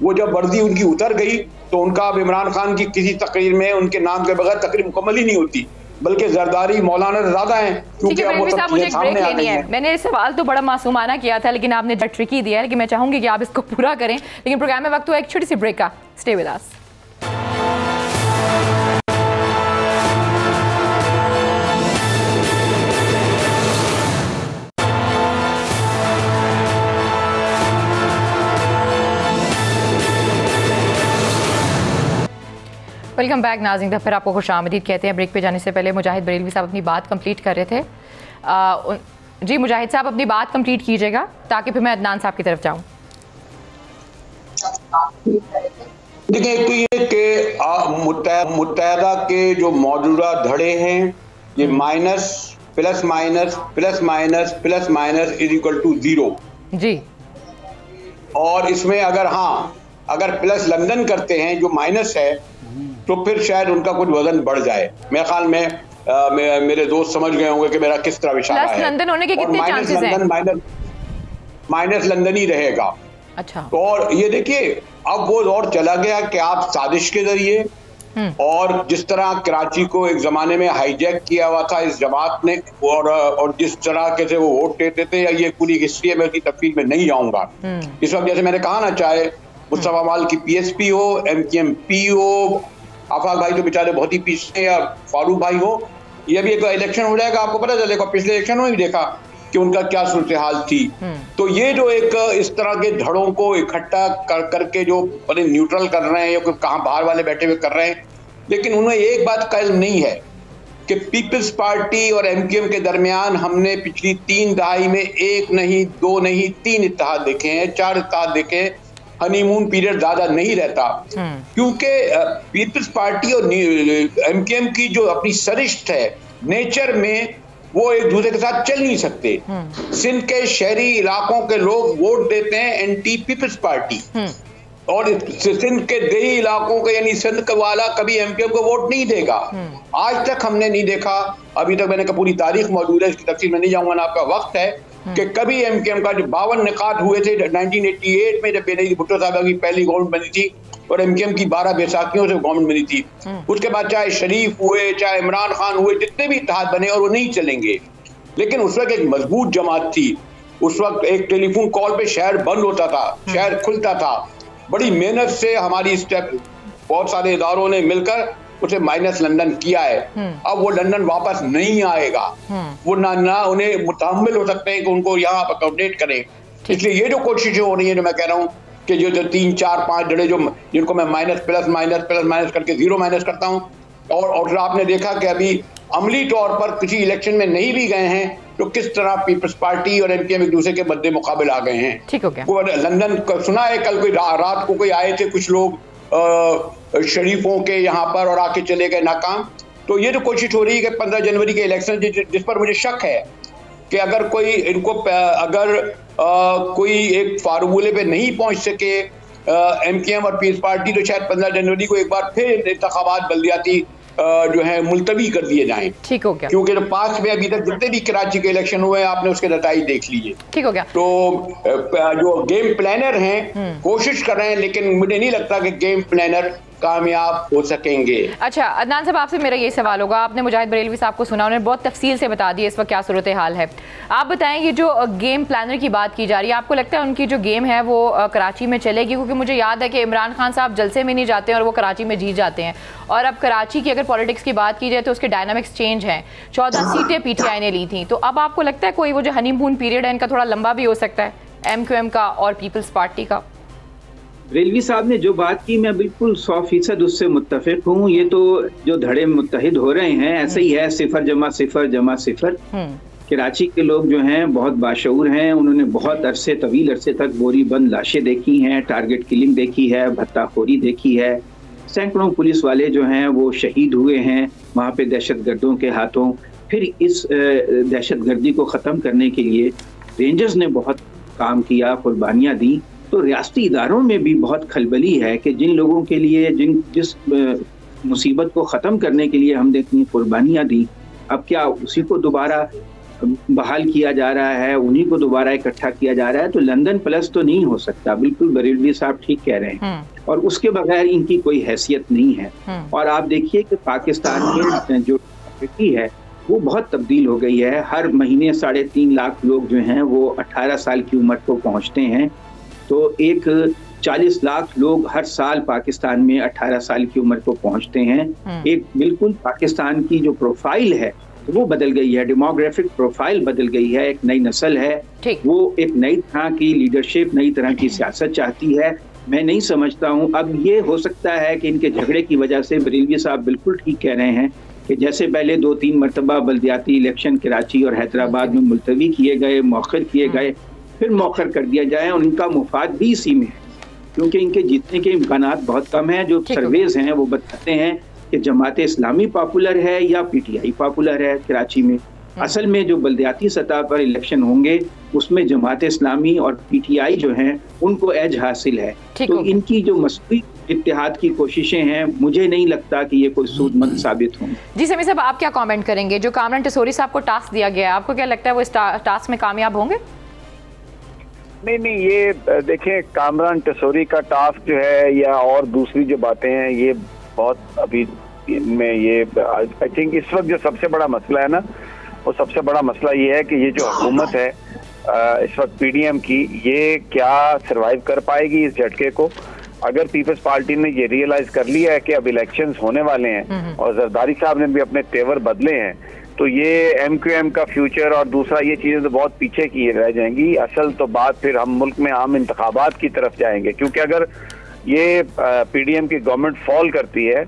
वो जब वर्दी उनकी उतर गई तो उनका अब इमरान खान की किसी तकरीर में उनके नाम के बगैर तकरीर मुकम्मल ही नहीं होती, बल्कि जरदारी मौलाना ज्यादा हैं, क्योंकि अब वो सब चीजें सामने आ गई हैं। मैंने सवाल तो बड़ा मासूमाना किया था, लेकिन आपने ट्रिकी दिया है, लेकिन मैं चाहूंगी कि आप इसको पूरा करें। लेकिन प्रोग्राम में वक्त हुआ एक छोटी सी ब्रेक का। Stay with us. Welcome back नाज़रीन, तो फिर आपको खुशामदीद कहते हैं। ब्रेक पे जाने से पहले मुजाहिद बरेलवी साहब अपनी बात कंप्लीट कर रहे थे। जी मुजाहिद साहब अपनी बात कंप्लीट कीजिएगा ताकि फिर मैं अदनान साहब की तरफ जाऊं। देखिए, एक तो ये कि मुत्तहदा के जो मौजूदा धड़े हैं ये minus plus minus plus minus plus minus is equal to 0 जी, और इसमें अगर प्लस लंदन करते हैं जो माइनस है तो फिर शायद उनका कुछ वजन बढ़ जाए। मेरे ख्याल में मेरे दोस्त समझ गए होंगे कि मेरा किस तरह इशारा है। लंदन होने के कितने चांसेस हैं? माइनस लंदन ही रहेगा। अच्छा। और ये देखिए अब वो दौर चला गया कि आप साजिश के जरिए और जिस तरह कराची को एक जमाने में हाईजैक किया हुआ था इस जमात ने, और जिस तरह के से वो वोट देते थे, या ये पूरी हिस्ट्री है, मैं उसकी तफसील में नहीं जाऊंगा। इस वक्त जैसे मैंने कहा ना, चाहे मुस्तफा कमाल की PSP हो, MKMP हो, आफाक भाई तो बेचारे बहुत ही पीछे, या फारूक भाई हो, ये भी एक इलेक्शन हो जाएगा, आपको पता चलेगा। पिछले इलेक्शन में भी देखा कि उनका क्या सूरत हाल थी। तो ये जो एक इस तरह के धड़ों को इकट्ठा करके जो बड़े न्यूट्रल कर रहे हैं, या कहाँ बाहर वाले बैठे हुए कर रहे हैं, लेकिन उन्हें एक बात का इल्म नहीं है कि पीपल्स पार्टी और MKM के दरमियान हमने पिछली 3 दहाई में 1 नहीं 2 नहीं 3 इत्तेहाद देखे हैं, 4 इत्तेहाद देखे हैं। हनीमून पीरियड ज्यादा नहीं रहता, क्योंकि पीपल्स पार्टी और MKM की जो अपनी सरिश्त है नेचर में, वो एक दूसरे के साथ चल नहीं सकते। सिंध के शहरी इलाकों के लोग वोट देते हैं एंटी पीपल्स पार्टी, और सिंध के देही इलाकों के यानी सिंध वाला कभी MKM को वोट नहीं देगा। आज तक हमने नहीं देखा, अभी तक मैंने पूरी तारीख मौजूद है, इसकी तफसील में नहीं जाऊंगा ना, आपका वक्त है, कि कभी MKM का जो 52 निकात हुए थे 1988 में, जब बेनजीर भुट्टो साहब की पहली गवर्नमेंट बनी थी और MKM की 12 बैसाखियों से गवर्नमेंट बनी थी। उसके बाद चाहे शरीफ हुए, चाहे इमरान खान हुए, जितने भी इत्तेहाद बने, और वो नहीं चलेंगे। लेकिन उस वक्त एक मजबूत जमात थी। उस वक्त एक टेलीफोन कॉल पे शहर बंद होता था, शहर खुलता था। बड़ी मेहनत से हमारी स्टेप बहुत सारे इदारों ने मिलकर उसे माइनस लंदन किया है। अब वो लंदन वापस नहीं आएगा, वो ना उन्हें मुतहम्मिल हो सकते हैं कि उनको यहाँ पर अकोमोडेट करें। इसलिए ये जो कोशिशें हो रही है, जो मैं कह रहा हूँ कि जो 3 4 5 जड़े जो जिनको मैं minus plus minus plus minus करके 0 माइनस करता हूँ, और आपने देखा कि अभी अमली तौर पर किसी इलेक्शन में नहीं भी गए हैं, तो किस तरह पीपल्स पार्टी और MKM एक दूसरे के मद्दे मुकाबले आ गए हैं। ठीक हो गया। लंदन सुना है कल कोई रात को कोई आए थे कुछ लोग शरीफों के यहाँ पर, और आके चले गए नाकाम। तो ये जो कोशिश हो रही है कि 15 जनवरी के इलेक्शन, जिस पर मुझे शक है कि अगर कोई इनको कोई एक फार्मूले पे नहीं पहुंच सके MKM और पीपल्स पार्टी, तो शायद 15 जनवरी को एक बार फिर इंतखाबात बल्दियाती जो है मुलतवी कर दिए जाएं। ठीक हो गया। क्योंकि तो पास में अभी तक जितने भी कराची के इलेक्शन हुए हैं, आपने उसके नतीजे देख लीजिए। ठीक हो गया। तो जो गेम प्लानर हैं कोशिश कर रहे हैं, लेकिन मुझे नहीं लगता कि गेम प्लानर कामयाब हो सकेंगे। अच्छा अदनान साहब, आपसे मेरा ये सवाल होगा, आपने मुजाहिद बरेलवी साहब को सुना, उन्होंने बहुत तफसील से बता दिया इस वक्त क्या सूरत हाल है। आप बताएं, ये जो गेम प्लानर की बात की जा रही है, आपको लगता है उनकी जो गेम है वो कराची में चलेगी? क्योंकि मुझे याद है कि इमरान खान साहब जलसे में नहीं जाते हैं और वो कराची में जीत जाते हैं। और अब कराची की अगर पॉलिटिक्स की बात की जाए तो उसके डायनामिक्स चेंज हैं। 14 सीटें PTI ने ली थी, तो अब आपको लगता है कोई वो जो हनीमून पीरियड है इनका थोड़ा लंबा भी हो सकता है, MQM का और पीपल्स पार्टी का? रेलवी साहब ने जो बात की, मैं बिल्कुल 100% उससे मुत्तफिक हूँ। ये तो जो धड़े मुत्तहिद हो रहे हैं ऐसे ही है, 0 जमा 0 जमा 0। कराची के लोग जो हैं बहुत बाशऊर हैं, उन्होंने बहुत तवील अरसे तक बोरी बंद लाशें देखी हैं, टारगेट किलिंग देखी है, भत्ताखोरी देखी है, सैकड़ों पुलिस वाले जो हैं वो शहीद हुए हैं वहाँ पे दहशतगर्दों के हाथों। फिर इस दहशतगर्दी को ख़त्म करने के लिए रेंजर्स ने बहुत काम किया, कुर्बानियाँ दी। तो रियासती इदारों में भी बहुत खलबली है कि जिन लोगों के लिए जिस मुसीबत को ख़त्म करने के लिए हमने इतनी कुर्बानियाँ दी, अब क्या उसी को दोबारा बहाल किया जा रहा है, उन्हीं को दोबारा इकट्ठा किया जा रहा है? तो लंदन प्लस तो नहीं हो सकता। बिल्कुल बरेलवी साहब ठीक कह रहे हैं, और उसके बगैर इनकी कोई हैसियत नहीं है। और आप देखिए कि पाकिस्तान में जो है वो बहुत तब्दील हो गई है। हर महीने 3.5 लाख लोग जो हैं वो 18 साल की उम्र को पहुँचते हैं। तो एक 40 लाख लोग हर साल पाकिस्तान में 18 साल की उम्र को पहुंचते हैं। एक बिल्कुल पाकिस्तान की जो प्रोफाइल है वो बदल गई है, डेमोग्राफिक प्रोफाइल बदल गई है। एक नई नस्ल है, वो एक नई तरह की लीडरशिप, नई तरह की सियासत चाहती है। मैं नहीं समझता हूँ, अब ये हो सकता है कि इनके झगड़े की वजह से, बरेलवी साहब बिल्कुल ठीक कह रहे हैं कि जैसे पहले 2-3 मरतबा बल्दियाती इलेक्शन कराची और हैदराबाद में मुलतवी किए गए, मौखर किए गए, फिर मौखर कर दिया जाए। उनका मुफाद भी इसी में है, क्योंकि इनके जीतने के इम्कानात बहुत कम हैं। जो सर्वेज हैं वो बताते हैं कि जमात इस्लामी पॉपुलर है या PTI पॉपुलर है कराची में। असल में जो बल्दियाती सतह पर इलेक्शन होंगे उसमें जमात इस्लामी और PTI जो हैं उनको एज हासिल है। तो इनकी जो मसली इत्तेहाद की कोशिशें हैं, मुझे नहीं लगता कि ये कोई सूदमंद साबित होंगे। जी समीर साहब, आप क्या कमेंट करेंगे? जो कामरान टेसोरी साहब को टास्क दिया गया है, आपको क्या लगता है वो इस टास्क में कामयाब होंगे? नहीं, ये देखें, कामरान टेसोरी का टास्क जो है या और दूसरी जो बातें हैं, ये बहुत अभी इनमें ये आई थिंक इस वक्त जो सबसे बड़ा मसला है ना, वो सबसे बड़ा मसला ये है कि ये जो हुकूमत है इस वक्त पीडीएम की, ये क्या सरवाइव कर पाएगी इस झटके को। अगर पीपल्स पार्टी ने ये रियलाइज कर लिया है कि अब इलेक्शंस होने वाले हैं और जरदारी साहब ने भी अपने तेवर बदले हैं, तो ये एमक्यूएम का फ्यूचर और दूसरा ये चीजें तो बहुत पीछे की रह जाएंगी। असल तो बात फिर हम मुल्क में आम इंतखाबात की तरफ जाएंगे, क्योंकि अगर ये पीडीएम की गवर्नमेंट फॉल करती है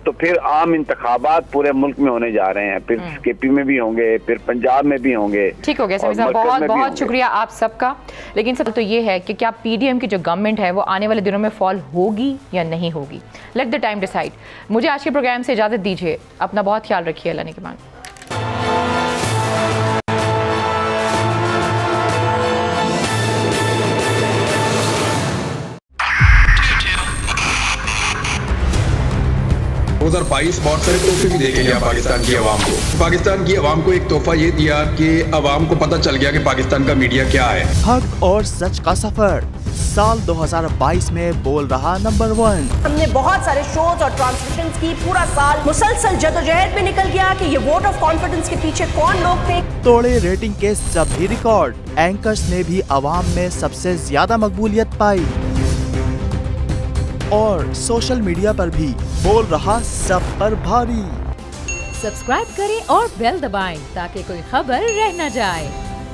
तो फिर आम इंतखाबात पूरे मुल्क में होने जा रहे हैं, फिर केपी में भी होंगे, फिर पंजाब में भी होंगे। ठीक हो गया समीर साहब, बहुत बहुत शुक्रिया आप सबका। लेकिन सब तो ये है कि क्या पीडीएम की जो गवर्नमेंट है वो आने वाले दिनों में फॉल होगी या नहीं होगी? Let the time decide. मुझे आज के प्रोग्राम से इजाजत दीजिए, अपना बहुत ख्याल रखिए, अल्लाह ने के मान। बहुत सारे तोहफे भी देके गया पाकिस्तान की आवाम को। पाकिस्तान की आवाम को एक तोहफा ये दिया कि आवाम को पता चल गया कि पाकिस्तान का मीडिया क्या है। हक और सच का सफर साल 2022 में बोल रहा नंबर 1। हमने बहुत सारे शोज और ट्रांसमिशंस की, पूरा साल मुसलसल जदोजहद में निकल गया कि ये वोट ऑफ कॉन्फिडेंस के पीछे कौन लोग थे। तोड़े रेटिंग के सभी रिकॉर्ड, एंकर्स ने भी आवाम में सबसे ज्यादा मकबूलियत पाई और सोशल मीडिया पर भी बोल रहा सब पर भारी। सब्सक्राइब करें और बेल दबाएं ताकि कोई खबर रह न जाए।